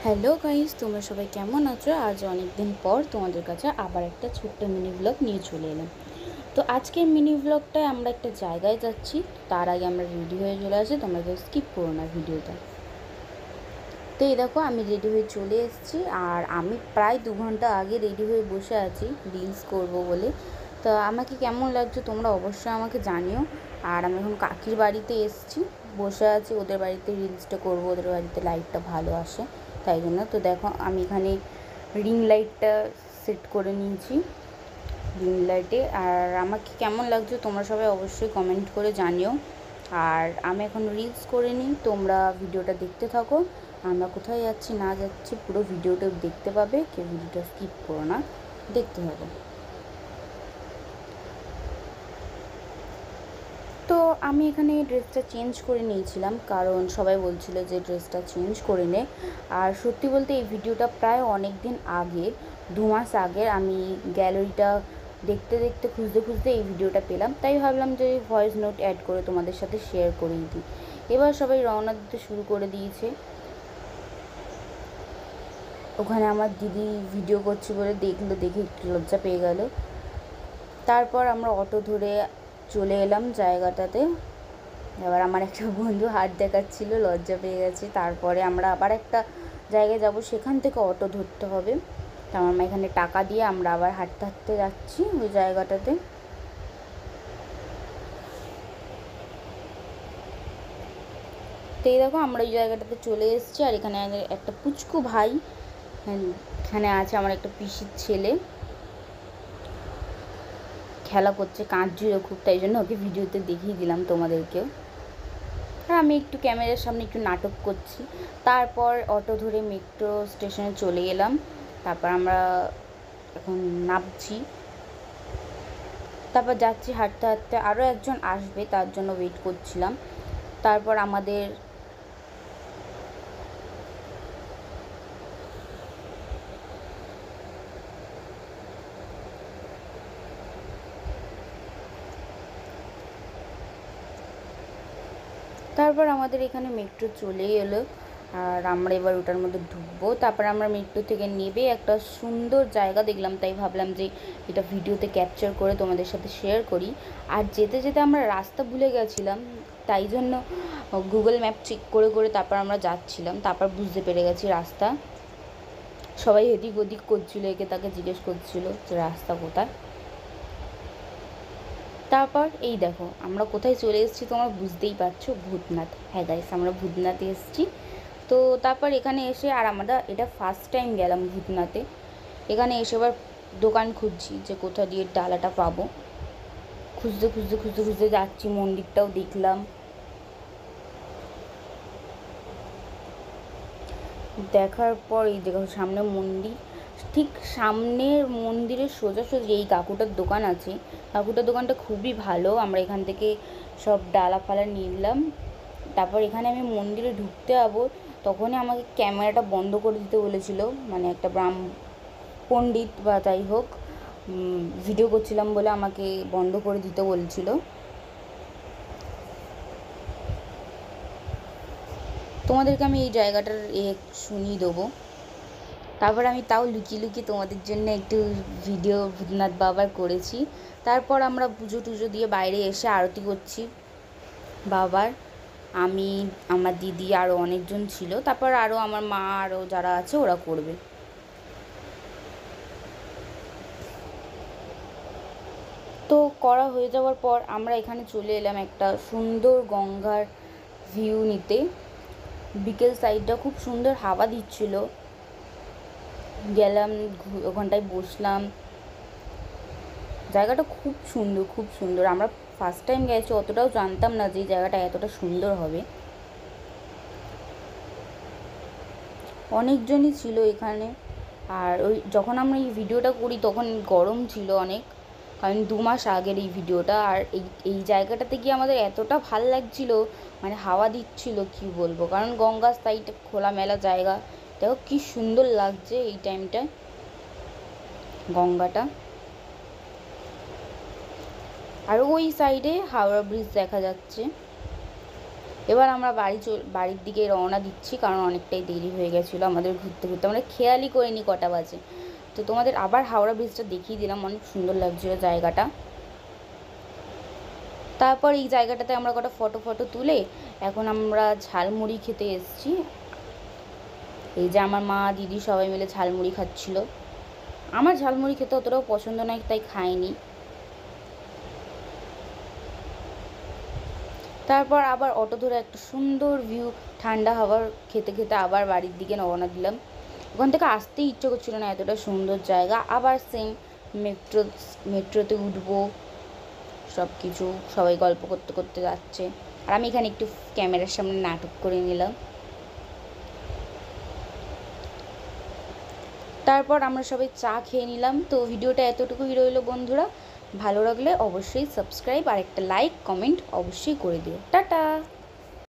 Hello guys, তোমরা সবাই কেমন আছো? আজ অনেক দিন পর তোমাদের কাছে আবার একটা ছোট্ট মিনি ব্লগ নিয়ে চলে এলাম। তো আজকের মিনি ব্লগটায় আমরা একটা জায়গায় যাচ্ছি। তার আগে আমরা রেডি হয়ে চলে আসি, তোমরা কেউ স্কিপ করো না ভিডিওটা। তো এই দেখো, আমি রেডি হয়ে চলে এসেছি, আর আমি প্রায় 2 ঘন্টা আগে রেডি হয়ে বসে আছি রিলস করব বলে। তো আমাকে কেমন লাগছে তোমরা অবশ্যই আমাকে জানিও। আর আমি এখন কাকির বাড়িতে এসেছি, বসে আছি ওদের বাড়িতে, রিলসটা করব। ওদের বাড়িতে লাইটটা ভালো আসে তাই জন্য। তো দেখো, আমি এখানে রিং লাইটটা সেট করে নিয়েছি, রিং লাইটে। আর আমাকে কেমন লাগছে তোমরা সবাই অবশ্যই কমেন্ট করে জানিও। আর আমি এখন রিলস করে নিই, তোমরা ভিডিওটা দেখতে থাকো। আমরা কোথায় যাচ্ছি না যাচ্ছি পুরো ভিডিওটা দেখতে পাবে, কেউ ভিডিওটা স্কিপ করো না, দেখতে হবে। তো আমি এখানে ড্রেসটা চেঞ্জ করে নিয়েছিলাম, কারণ সবাই বলছিল যে ড্রেসটা চেঞ্জ করে নে। আর সত্যি বলতে এই ভিডিওটা প্রায় অনেক দিন আগে, 2 মাস আগের। আমি গ্যালারিটা দেখতে দেখতে খুঁজতে খুঁজতে এই ভিডিওটা পেলাম, তাই ভাবলাম যে ভয়েস নোট অ্যাড করে তোমাদের সাথে শেয়ার করে দিই। এবার সবাই রওনা দিতে শুরু করে দিয়েছে। ওখানে আমার দিদি ভিডিও করছি বলে দেখলো, দেখে একটু লজ্জা পেয়ে গেল। তারপর আমরা অটো ধরে চলে এলাম জায়গাটাতে। এবার আমার একটা বন্ধু হাত দেখাচ্ছিল, লজ্জা পেয়ে গেছে। তারপরে আমরা আবার একটা জায়গায় যাব, সেখান থেকে অটো ধরতে হবে। তো আমার মা এখানে টাকা দিয়ে আমরা আবার হাঁটতে হাঁটতে যাচ্ছি ওই জায়গাটাতে। তো এই দেখো, আমরা ওই জায়গাটাতে চলে এসেছি। আর এখানে একটা পুচকু ভাই, এখানে আছে আমার একটা পিসির ছেলে, খেলা করছে, কাঁদছিল খুব, তাই জন্য ওকে ভিডিওতে দেখিয়ে দিলাম তোমাদেরকেও। আর আমি একটু ক্যামেরার সামনে একটু নাটক করছি। তারপর অটো ধরে মেট্রো স্টেশনে চলে এলাম। তারপর আমরা এখন নামছি, তারপর যাচ্ছি হাঁটতে হাঁটতে। আরও একজন আসবে, তার জন্য ওয়েট করছিলাম। তারপর আমাদের এখানে মেট্রো চলেই এলো। আর আমরা এবার ওটার মধ্যে ঢুকবো। তারপর আমরা মেট্রো থেকে নেবে একটা সুন্দর জায়গা দেখলাম, তাই ভাবলাম যে এটা ভিডিওতে ক্যাপচার করে তোমাদের সাথে শেয়ার করি। আর যেতে যেতে আমরা রাস্তা ভুলে গেছিলাম, তাই জন্য গুগল ম্যাপ চেক করে করে তারপর আমরা যাচ্ছিলাম। তারপর বুঝতে পেরে গেছি রাস্তা। সবাই এদিক ওদিক করছিল, একে তাকে জিজ্ঞেস করছিল যে রাস্তা কোথায়। তারপর এই দেখো আমরা কোথায় চলে এসেছি, তোমরা বুঝতেই পারছো, ভূতনাথ। হ্যাঁ গাইস, আমরা ভূতনাথে এসেছি। তো তারপর এখানে এসে, আর আমরা এটা ফার্স্ট টাইম গেলাম ভূতনাথে। এখানে এসে এবার দোকান খুঁজছি যে কোথা দিয়ে ডালাটা পাবো। খুঁজতে খুঁজতে খুঁজতে খুঁজতে যাচ্ছি, মন্দিরটাও দেখলাম। দেখার পর এই দেখো সামনে মন্দির, ঠিক সামনের মন্দিরের সোজাসুজি এই কাকুটার দোকান আছে। কাকুটার দোকানটা খুবই ভালো, আমরা এখান থেকে সব ডালা ফালা নিলাম। তারপর এখানে আমি মন্দিরে ঢুকতে যাবো, তখনই আমাকে ক্যামেরাটা বন্ধ করে দিতে বলেছিল, মানে একটা পণ্ডিত বা যাই হোক, ভিডিও করছিলাম বলে আমাকে বন্ধ করে দিতে বলছিল। তোমাদেরকে আমি এই জায়গাটার শুনিয়ে দেবো। তারপর আমি তাও লুকিয়ে লুকিয়ে তোমাদের জন্য একটু ভিডিও ভূতনাথ বাবার করেছি। তারপর আমরা পুজো টুজো দিয়ে বাইরে এসে আরতি করছি বাবার। আমি, আমার দিদি, আরও অনেকজন ছিল। তারপর আরও আমার মা, আরও যারা আছে ওরা করবে। তো করা হয়ে যাওয়ার পর আমরা এখানে চলে এলাম একটা সুন্দর গঙ্গার ভিউ নিতে। বিকেল সাইডটা খুব সুন্দর হাওয়া দিচ্ছিল, গেলাম ওখানটায় বসলাম। জায়গাটা খুব সুন্দর, খুব সুন্দর। আমরা ফার্স্ট টাইম গেছি, অতটাও জানতাম না যে এই জায়গাটা এতটা সুন্দর হবে। অনেকজনই ছিল এখানে। আর ওই যখন আমরা এই ভিডিওটা করি তখন গরম ছিল অনেক, কারণ 2 মাস আগের এই ভিডিওটা। আর এই জায়গাটাতে গিয়ে আমাদের এতটা ভাল লাগছিল, মানে হাওয়া দিচ্ছিল কি বলবো, কারণ গঙ্গার সাইড খোলামেলা জায়গা। দেখো কি সুন্দর লাগছে এই টাইমটায় গঙ্গাটা। আর ওই সাইডে হাওড়া ব্রিজ দেখা যাচ্ছে। এবার আমরা বাড়ির দিকে রওনা দিচ্ছি, কারণ অনেকটাই দেরি হয়ে গেছিলো আমাদের ঘুরতে ঘুরতে, আমরা খেয়ালই করিনি কটা বাজে। তো তোমাদের আবার হাওড়া ব্রিজটা দেখিয়ে দিলাম, অনেক সুন্দর লাগছিলো জায়গাটা। তারপর এই জায়গাটাতে আমরা কটা ফটো তুলে এখন আমরা ঝালমুড়ি খেতে এসেছি। এই যে আমার মা দিদি সবাই মিলে ঝালমুড়ি খাচ্ছিল। আমার ঝালমুড়ি খেতে অতটাও পছন্দ নয়, তাই খাইনি। তারপর আবার অটো ধরে একটা সুন্দর ভিউ, ঠান্ডা হাওয়ার খেতে খেতে আবার বাড়ির দিকে রওনা দিলাম। ওখান থেকে আসতেই ইচ্ছে করছিল না, এতটা সুন্দর জায়গা। আবার সেম মেট্রোতে উঠবো, সব কিছু সবাই গল্প করতে করতে যাচ্ছে, আর আমি এখানে একটু ক্যামেরার সামনে নাটক করে নিলাম। তারপর আমরা সবাই চা খেয়ে নিলাম। তো ভিডিওটা এতটুকুই রইলো বন্ধুরা, ভালো লাগলে অবশ্যই সাবস্ক্রাইব আর একটা লাইক কমেন্ট অবশ্যই করে দিও। টাটা।